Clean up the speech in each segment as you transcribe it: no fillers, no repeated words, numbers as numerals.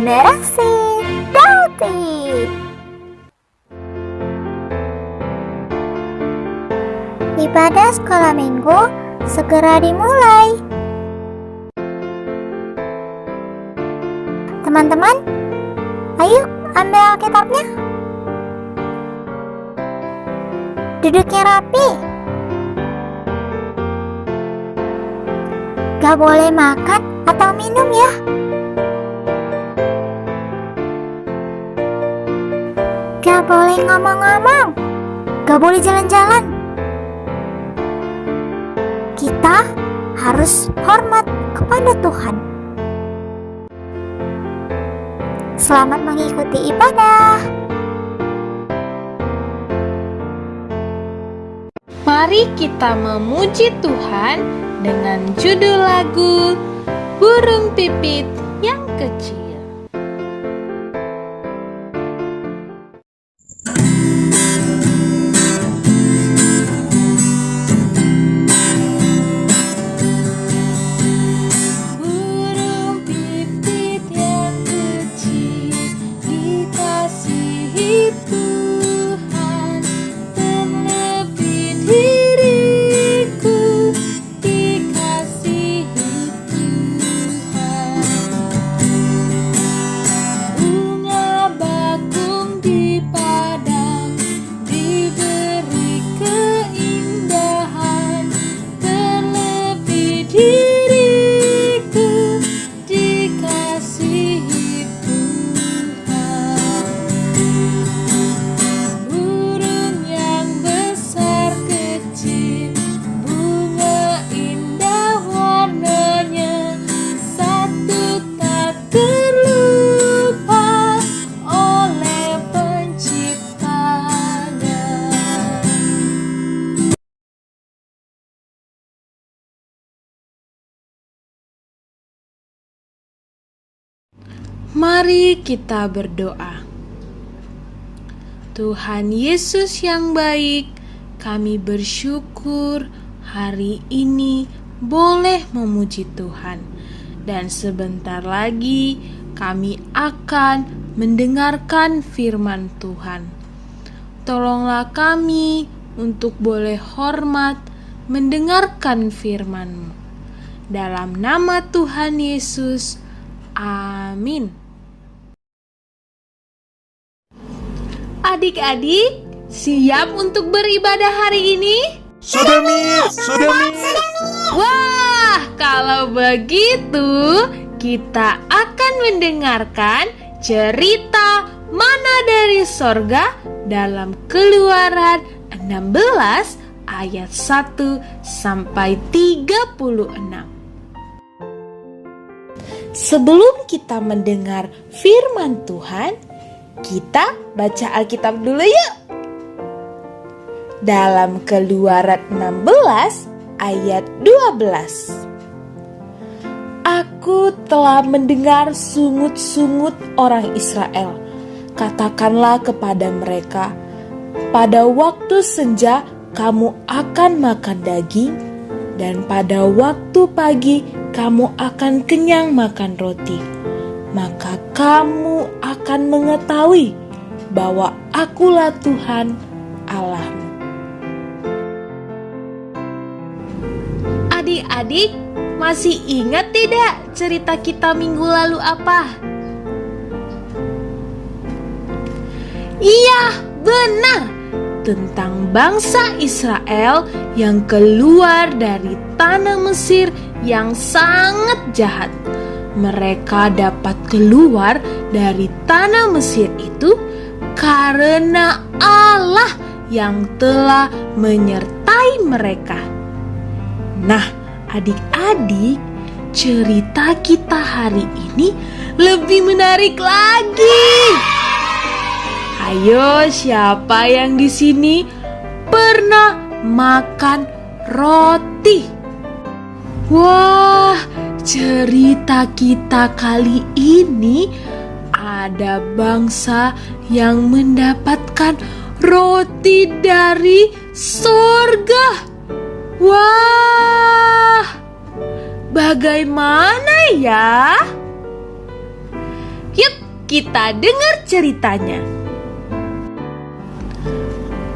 Generasi Dauti. Ibadah sekolah minggu segera dimulai. Teman-teman, ayo ambil Alkitabnya. Duduknya rapi. Gak boleh makan atau minum ya. Gak boleh ngomong-ngomong. Gak boleh jalan-jalan. Kita harus hormat kepada Tuhan. Selamat mengikuti ibadah. Mari kita memuji Tuhan dengan judul lagu Burung Pipit yang Kecil. Burung pipit yang kecil dikasihi Tuhan, terlebih diriku dikasihi Tuhan. Bunga bakung di padang diberi keindahan, terlebih diriku dikasihi Tuhan. Burung yang besar kecil, bunga indah warnanya, satu tak terlupa oleh penciptanya. Mari kita berdoa. Tuhan Yesus yang baik, kami bersyukur hari ini boleh memuji Tuhan. Dan sebentar lagi kami akan mendengarkan firman Tuhan. Tolonglah kami untuk boleh hormat mendengarkan firman-Mu. Dalam nama Tuhan Yesus, amin. Adik-adik, siap untuk beribadah hari ini? Sudah, Miss. Wah, kalau begitu kita akan mendengarkan cerita Mana dari Sorga dalam Keluaran 16 ayat 1 sampai 36. Sebelum kita mendengar firman Tuhan, kita baca Alkitab dulu yuk. Dalam Keluaran 16 ayat 12. Aku telah mendengar sungut-sungut orang Israel. Katakanlah kepada mereka, pada waktu senja kamu akan makan daging, dan pada waktu pagi kamu akan kenyang makan roti. Maka kamu akan mengetahui bahwa akulah Tuhan Allahmu. Adik-adik, masih ingat tidak cerita kita minggu lalu apa? Iya, benar. Tentang bangsa Israel yang keluar dari tanah Mesir yang sangat jahat. Mereka dapat keluar dari tanah Mesir itu karena Allah yang telah menyertai mereka. Nah, adik-adik, cerita kita hari ini lebih menarik lagi. Ayo, siapa yang di sini pernah makan roti? Wah, cerita kita kali ini ada bangsa yang mendapatkan roti dari surga. Wah, bagaimana ya? Yuk, kita dengar ceritanya.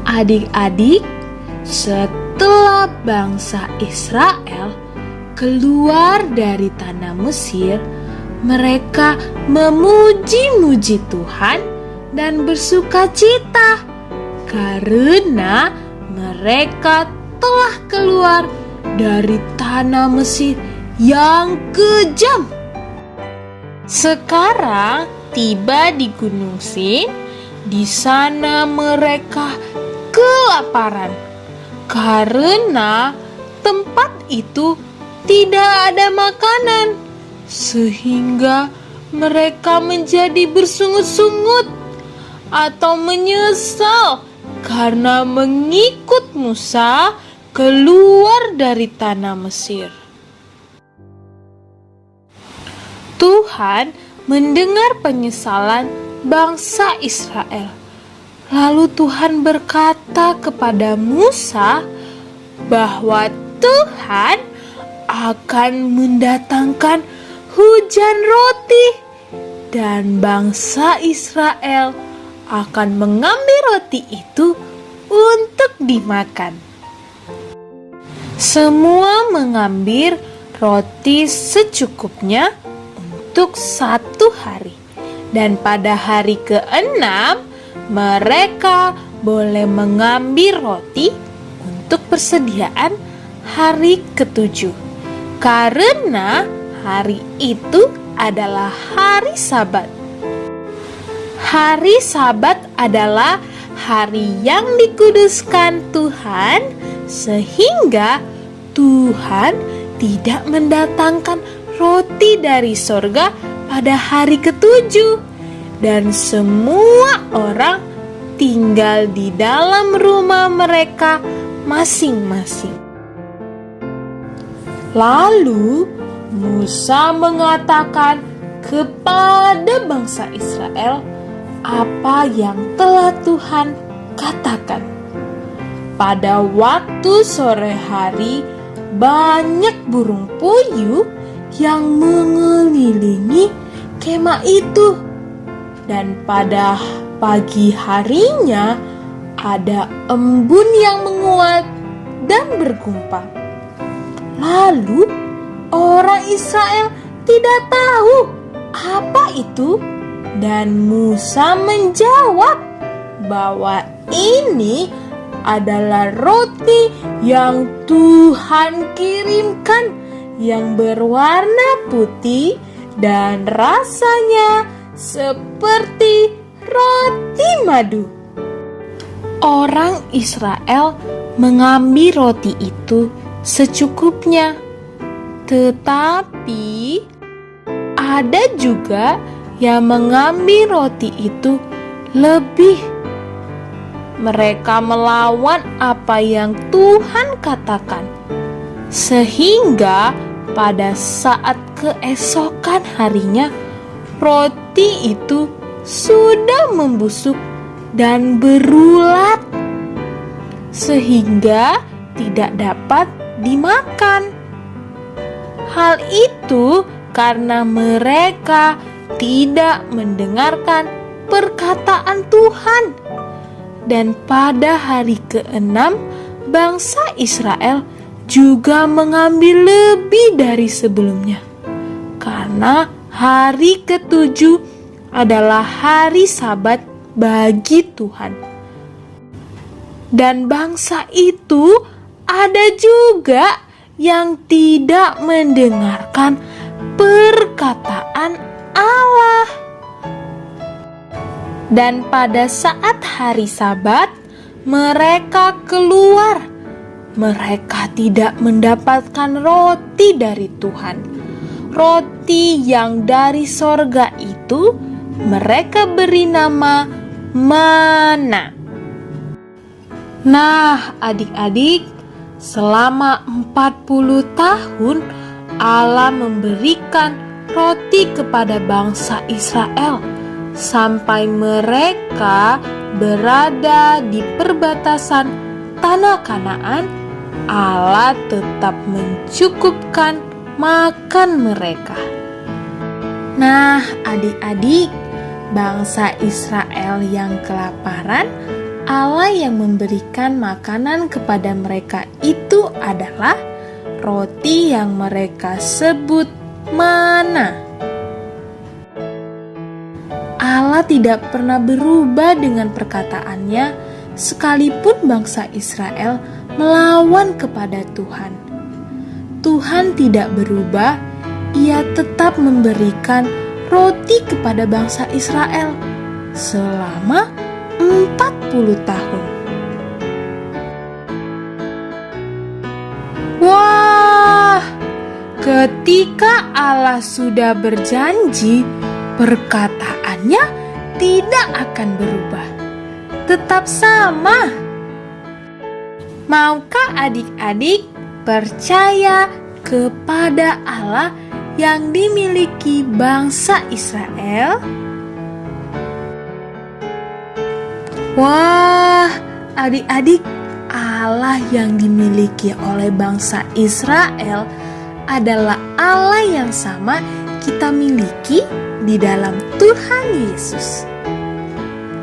Adik-adik, setelah bangsa Israel keluar dari tanah Mesir, mereka memuji-muji Tuhan dan bersukacita karena mereka telah keluar dari tanah Mesir yang kejam. Sekarang tiba di Gunung Sin, di sana mereka kelaparan karena tempat itu tidak ada makanan, sehingga mereka menjadi bersungut-sungut atau menyesal karena mengikut Musa keluar dari tanah Mesir. Tuhan mendengar penyesalan bangsa Israel. Lalu Tuhan berkata kepada Musa bahwa Tuhan akan mendatangkan hujan roti dan bangsa Israel akan mengambil roti itu untuk dimakan. Semua mengambil roti secukupnya untuk 1 hari. Dan pada hari ke-6 mereka boleh mengambil roti untuk persediaan hari ke-7. Karena hari itu adalah hari Sabat. Hari Sabat adalah hari yang dikuduskan Tuhan, sehingga Tuhan tidak mendatangkan roti dari sorga pada hari ke-7, dan semua orang tinggal di dalam rumah mereka masing-masing. Lalu Musa mengatakan kepada bangsa Israel apa yang telah Tuhan katakan. Pada waktu sore hari, banyak burung puyuh yang mengelilingi kemah itu, dan pada pagi harinya ada embun yang menguat dan bergumpal. Lalu orang Israel tidak tahu apa itu, dan Musa menjawab bahwa ini adalah roti yang Tuhan kirimkan, yang berwarna putih dan rasanya seperti roti madu. Orang Israel mengambil roti itu secukupnya, tetapi ada juga yang mengambil roti itu lebih. Mereka melawan apa yang Tuhan katakan, sehingga pada saat keesokan harinya roti itu sudah membusuk dan berulat, sehingga tidak dapat dimakan. Hal itu karena mereka tidak mendengarkan perkataan Tuhan. Dan pada hari ke-6 bangsa Israel juga mengambil lebih dari sebelumnya, karena hari ke-7 adalah hari Sabat bagi Tuhan. Dan bangsa itu ada juga yang tidak mendengarkan perkataan Allah. Dan pada saat hari Sabat mereka keluar. Mereka tidak mendapatkan roti dari Tuhan. Roti yang dari sorga itu mereka beri nama mana. Nah, adik-adik, selama 40 tahun Allah memberikan roti kepada bangsa Israel sampai mereka berada di perbatasan tanah Kanaan. Allah tetap mencukupkan makan mereka. Nah, adik-adik, bangsa Israel yang kelaparan, Allah yang memberikan makanan kepada mereka itu adalah roti yang mereka sebut mana. Allah tidak pernah berubah dengan perkataannya, sekalipun bangsa Israel melawan kepada Tuhan. Tuhan tidak berubah, Ia tetap memberikan roti kepada bangsa Israel selama 40 tahun. Wah, ketika Allah sudah berjanji, perkataannya tidak akan berubah, tetap sama. Maukah adik-adik percaya kepada Allah yang dimiliki bangsa Israel? Wah, adik-adik, Allah yang dimiliki oleh bangsa Israel adalah Allah yang sama kita miliki di dalam Tuhan Yesus.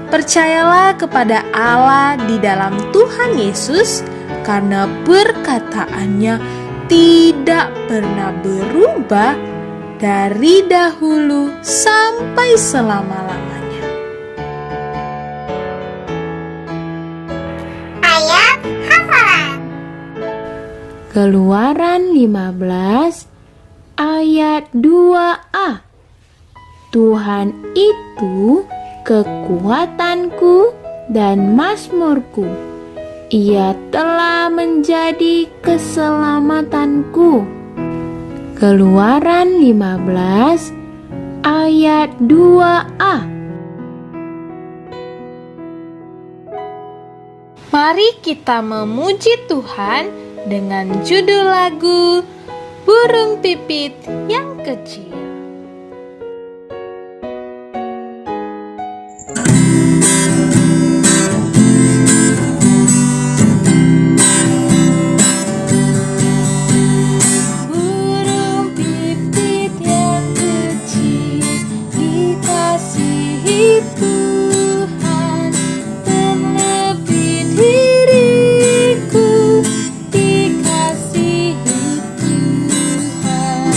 Percayalah kepada Allah di dalam Tuhan Yesus, karena perkataannya tidak pernah berubah dari dahulu sampai selama-lamanya. Ayat hafalan. Keluaran 15 ayat 2a. Tuhan itu kekuatanku dan mazmurku. Ia telah menjadi keselamatanku. Keluaran 15 ayat 2a. Mari kita memuji Tuhan dengan judul lagu Burung Pipit yang Kecil. Burung pipit yang kecil dikasihi Tuhan, terlebih diriku dikasihi Tuhan.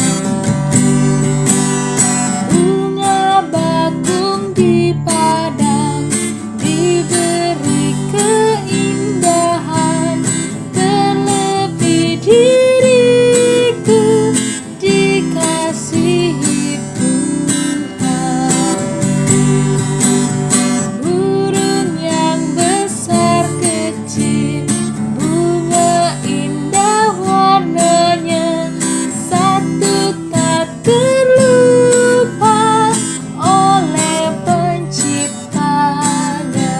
Bunga bakung di padang diberi keindahan, terlebih diriku dikasihi Tuhan. Burung yang besar kecil, bunga indah warnanya, satu tak terlupa oleh penciptanya.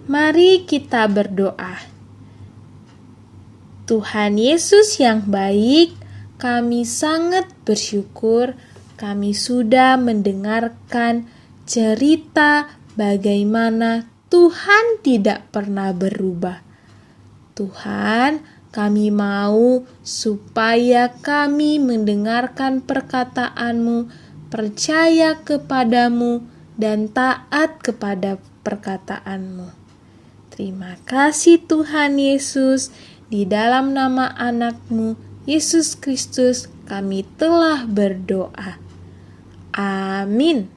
Mari kita berdoa. Tuhan Yesus yang baik, kami sangat bersyukur kami sudah mendengarkan cerita bagaimana Tuhan tidak pernah berubah. Tuhan, kami mau supaya kami mendengarkan perkataanmu, percaya kepadamu, dan taat kepada perkataanmu. Terima kasih Tuhan Yesus, di dalam nama anak-Mu, Yesus Kristus, kami telah berdoa. Amin.